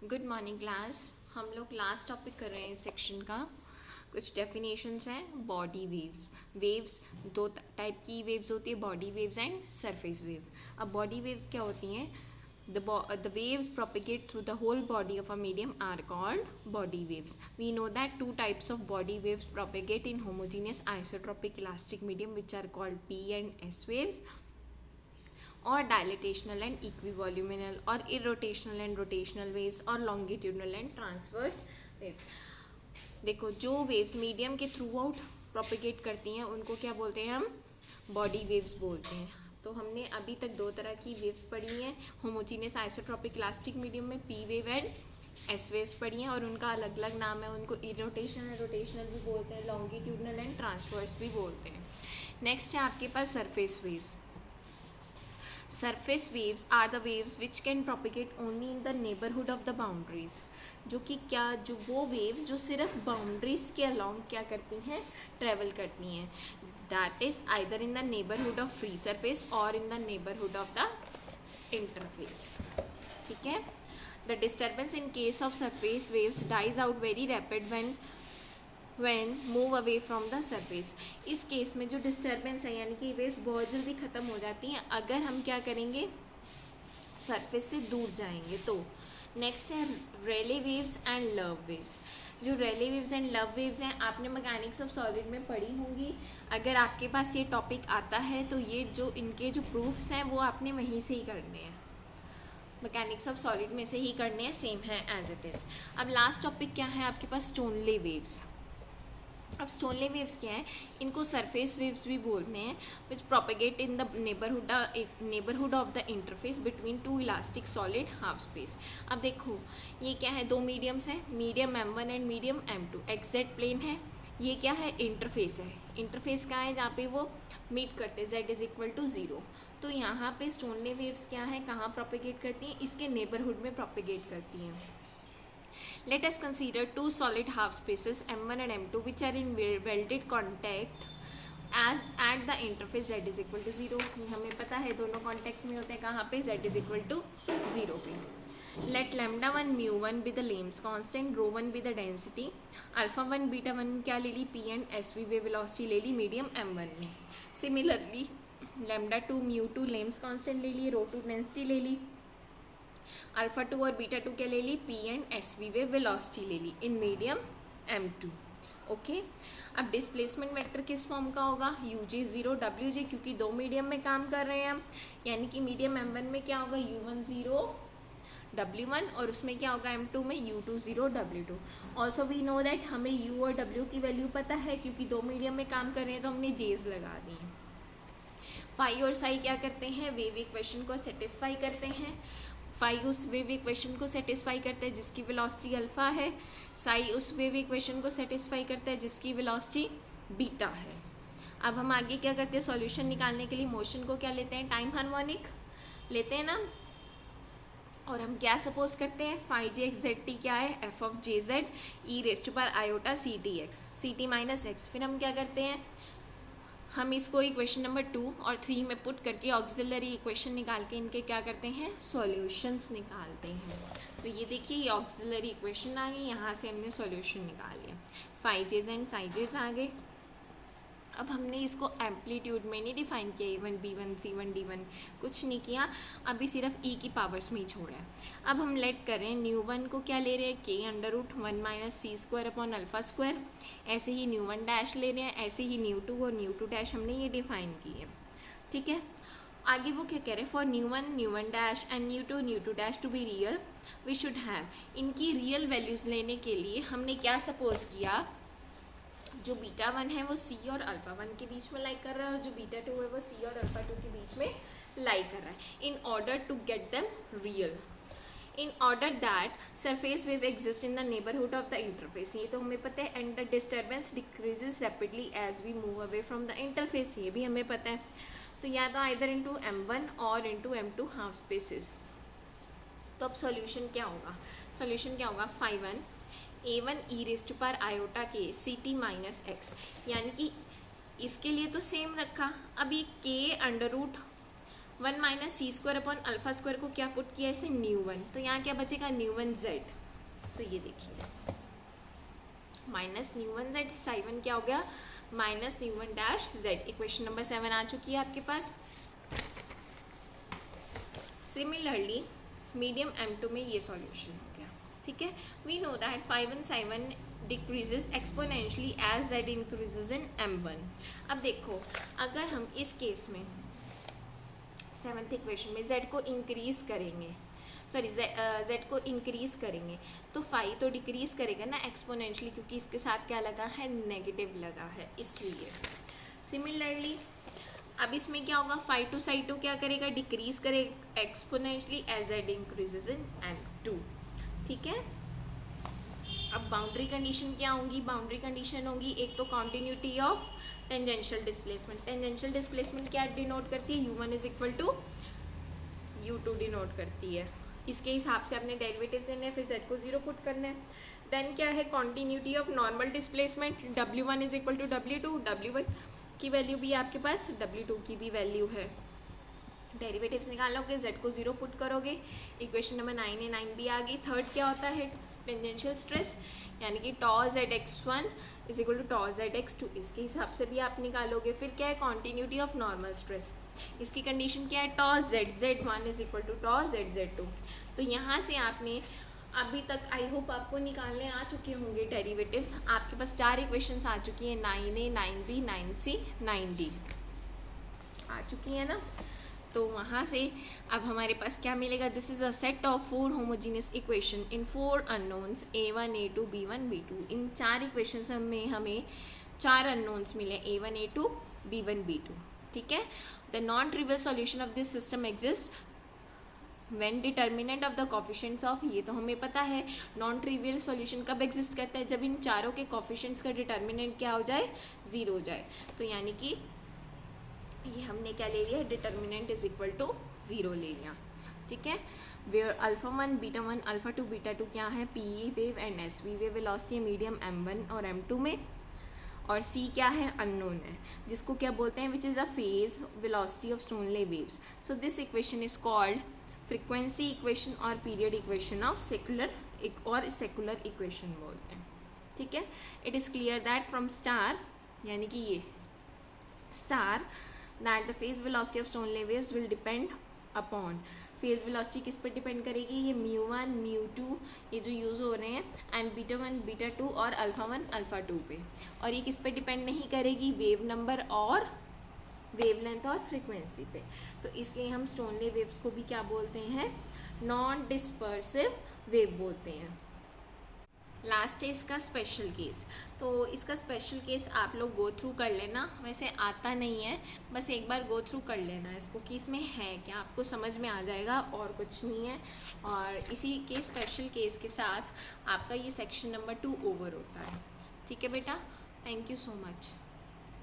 Good morning class. हम लोग last topic कर रहे हैं इस सेक्शन का। कुछ डेफिनेशंस हैं बॉडी वेव्स। वेव्स दो टाइप की वेव्स होती है, body waves and surface wave. अब बॉडी वेव्स क्या होती हैं? The waves propagate through the whole body of a medium are called body waves. We know that two types of body waves propagate in homogeneous isotropic elastic medium, which are called P and S waves, और डायलेटेशनल and इक्विवॉल्यूमिनल और irrotational and rotational waves और longitudinal and transverse waves. देखो, जो waves medium के through out propagate करती हैं उनको क्या बोलते हैं? हम बॉडी वेव्स बोलते हैं। तो हमने अभी तक दो तरह की वेव्स पढ़ी हैं होमोजीनियस आइसोट्रोपिक इलास्टिक मीडियम में, P wave and S waves पढ़ी हैं, और उनका अलग अलग नाम है। उनको इरोटेशनल एंड रोटेशनल भी बोलते हैं, लॉन्गिट्यूडनल एंड ट्रांसवर्स भी बोलते हैं। नेक्स्ट है आपके पास surface waves. Surface waves are the waves which can propagate only in the neighborhood of the boundaries. जो कि क्या, जो वो वेव्स जो सिर्फ बाउंड्रीज के अलॉन्ग क्या करती हैं? ट्रेवल करती हैं। That is either in the neighbourhood of free surface और in the neighbourhood of the interface. ठीक है। The disturbance in case of surface waves dies out very rapid when move away from the surface. इस case में जो disturbance है यानी कि waves बहुत जल्दी ख़त्म हो जाती हैं अगर हम क्या करेंगे? सरफेस से दूर जाएंगे तो। नेक्स्ट है रेले वेव्स एंड लव वेव्स। जो रेले वेव्स एंड लव वेव्स हैं आपने मैकेनिक्स ऑफ सॉलिड में पढ़ी होंगी। अगर आपके पास ये टॉपिक आता है तो ये जो इनके जो प्रूफ्स हैं वो आपने वहीं से ही करने हैं, मैकेनिक्स ऑफ सॉलिड में से ही करने हैं, सेम है एज इट इज़। अब लास्ट टॉपिक क्या है आपके पास? स्टोनले वेव्स। अब स्टोनले वेव्स क्या है? इनको सरफेस वेव्स भी बोलते हैं, which propagate in the neighbourhood of the interface between two elastic solid half space. अब देखो, ये क्या है? दो मीडियम्स हैं, medium M1 and medium M2। Exact plane है। ये क्या है? इंटरफेस है। इंटरफेस कहाँ है? जहाँ पे वो मीट करते हैं, Z=0। तो यहाँ पे स्टोनले वेव्स क्या है? कहाँ प्रोपेगेट करती हैं? इसके नेबरहुड में प्रोपेगेट करती हैं। Let us consider two solid half spaces M1 and M2 which are in welded contact as at the interface Z=0। हमें पता है दोनों कॉन्टैक्ट में होते हैं कहाँ पे? Z=0 पे। Let λ1 μ1 be the Lamb's constant, ρ1 be the density, α1 β1 क्या ले ली? P and SV way velocity ले ली मीडियम M1 में। सिमिलरली λ2 μ2 Lamb's constant ले ली, ρ2 डेंसिटी ले ली, α2 और β2 क्या ले ली? P and SV way velocity ले ली इन मीडियम M2। ओके। अब डिस्प्लेसमेंट वेक्टर किस फॉर्म का होगा? UJ0 WJ, क्योंकि दो मीडियम में काम कर रहे हैं हम, यानी कि मीडियम M1 में क्या होगा? U10 W1 और उसमें क्या होगा? M2 में U20 W2। Also we know that हमें U और W की वैल्यू पता है क्योंकि दो मीडियम में काम कर रहे हैं तो हमने जेज लगा दी हैं। फाई और साई क्या करते हैं? वेव इक्वेशन को सेटिस्फाई करते हैं। फाई उस वेव इक्वेशन को सेटिस्फाई करता है जिसकी वेलोसिटी अल्फा है, साई उस वेव इक्वेशन को सेटिस्फाई करता है जिसकी वेलोसिटी बीटा है। अब हम आगे क्या करते हैं? सॉल्यूशन निकालने के लिए मोशन को क्या लेते हैं? टाइम हार्मोनिक लेते हैं ना। और हम क्या सपोज करते हैं? Phi J X Z T क्या है? F of J Z E raise to power iota C T X, C T minus X. फिर हम क्या करते हैं? हम इसको इक्वेशन नंबर 2 और 3 में पुट करके ऑक्सिलरी इक्वेशन निकाल के इनके क्या करते हैं? सॉल्यूशंस निकालते हैं। तो ये देखिए, ये ऑक्सिलरी इक्वेशन आ गई, यहाँ से हमने सॉल्यूशन निकाल लिया। फाई जेज एंड साई जेज आ गए। अब हमने इसको एम्पलीट्यूड में नहीं डिफाइन किया, A1 B1 C1 D1 कुछ नहीं किया, अभी सिर्फ E की पावर्स में ही छोड़ा है। अब हम लेट करें न्यू1 को क्या ले रहे हैं? K√1 - c² α²। ऐसे ही न्यू1 डैश ले रहे हैं, ऐसे ही न्यू2 और न्यू2 डैश हमने ये डिफाइन की है। ठीक है। आगे वो क्या कह रहे हैं? फॉर न्यू1 डैश एंड न्यू2 dash to be real we should have. इनकी रियल वैल्यूज़ लेने के लिए हमने क्या सपोज किया? जो β1 है वो C और α1 के बीच में लाई कर रहा है और जो β2 है वो C और α2 के बीच में लाई कर रहा है। In order to get them real, in order that surface wave exist in the neighbourhood of the interface. ये तो हमें पता है। And the disturbance decreases rapidly as we move away from the interface, ये भी हमें पता है। तो या तो आइदर इंटू M1 और इंटू M2 हाफ स्पेसिस। तो अब सोल्यूशन क्या होगा? सोल्यूशन क्या होगा? φ1 A1 e raise to power iota के CT माइनस एक्स, यानी कि इसके लिए तो सेम रखा। अब ये K√1 - c² अपॉन α² को क्या पुट किया? इसे न्यू1। तो यहाँ क्या बचेगा? न्यू1 Z तो ये देखिए minus new one Z, psi one क्या हो गया minus new one dash Z. Equation number 7 आ चुकी है आपके पास। सिमिलरली मीडियम M2 में ये सॉल्यूशन हो गया, ठीक है। We know that phi one psi one decreases exponentially as Z increases in M1। अब देखो अगर हम इस केस में 7th इक्वेशन में z को इंक्रीज करेंगे, सॉरी z को इंक्रीज करेंगे तो फाई तो डिक्रीज करेगा ना एक्सपोनेंशियली, क्योंकि इसके साथ क्या लगा है नेगेटिव लगा है, इसलिए। सिमिलरली अब इसमें क्या होगा फाई टू साई टू क्या करेगा डिक्रीज करेगा exponentially as z increases in M2, ठीक है। अब बाउंड्री कंडीशन क्या होंगी, बाउंड्री कंडीशन होंगी एक तो continuity of tangential displacement. Tangential displacement क्या डिनोट करती है, u1 is equal to u2 denote करती है। इसके हिसाब से आपने डेरिवेटिव देने हैं, फिर z को 0 पुट करना है। देन क्या है continuity of normal displacement, w1 is equal to w2, w1 की वैल्यू भी आपके पास, w2 की भी वैल्यू है। डेरिवेटिव्स निकालोगे z को 0 पुट करोगे, इक्वेशन नंबर 9 है 9 भी आ गई। थर्ड क्या होता है टेंजेंशियल स्ट्रेस, यानी कि tau Z x1 is equal to tau Z x2, इसके हिसाब से भी आप निकालोगे। फिर क्या है कॉन्टिन्यूटी ऑफ नॉर्मल स्ट्रेस, इसकी कंडीशन क्या है tau Z z1 is equal to tau Z z2। तो यहाँ से आपने अभी तक आई होप आपको निकालने आ चुके होंगे डेरिवेटिव्स। आपके पास 4 इक्वेशंस आ चुकी हैं 9a 9b 9c 9d आ चुकी है ना। तो वहाँ से अब हमारे पास क्या मिलेगा, this is a set of 4 homogeneous equation in 4 unknowns a1 a2 b1 b2। In 4 equations में हमें 4 अननोन्स मिले a1 a2 b1 b2, ठीक है। The non trivial solution of this system exist when determinant of the coefficients of, ये तो हमें पता है नॉन ट्रिवियल सॉल्यूशन कब एग्जिस्ट करता है, जब इन चारों के कोफिशिएंट्स का डिटर्मिनेंट क्या हो जाए 0 हो जाए। तो यानी कि ये हमने क्या ले लिया डिटर्मिनेंट इज इक्वल टू 0 ले लिया, ठीक है। वेयर α1 β1 α2 β2 क्या है PE wave and SV wave velocity medium M1 और M2 में, और C क्या है अननोन है जिसको क्या बोलते हैं which is the phase velocity of Stoneley waves. So this equation is called frequency equation और पीरियड इक्वेशन ऑफ सेकुलर और सेकुलर इक्वेशन बोलते हैं, ठीक है। It is clear that from star, यानी कि ये star that the phase velocity of Stoney waves will depend upon, phase velocity किस पर डिपेंड करेगी, ये μ1 μ2 ये जो यूज़ हो रहे हैं एंड β1 β2 और α1 α2 पे, और ये किस पे डिपेंड नहीं करेगी वेव नंबर और वेवलेंथ और फ्रीक्वेंसी पे। तो इसलिए हम स्टोनली वेव्स को भी क्या बोलते हैं नॉन डिस्पर्सिव वेव बोलते हैं। लास्ट है इसका स्पेशल केस। तो इसका स्पेशल केस आप लोग गो थ्रू कर लेना, वैसे आता नहीं है, बस एक बार गो थ्रू कर लेना इसको कि इसमें है क्या, आपको समझ में आ जाएगा और कुछ नहीं है। और इसी के स्पेशल केस के साथ आपका ये सेक्शन नंबर 2 ओवर होता है, ठीक है बेटा। Thank you so much.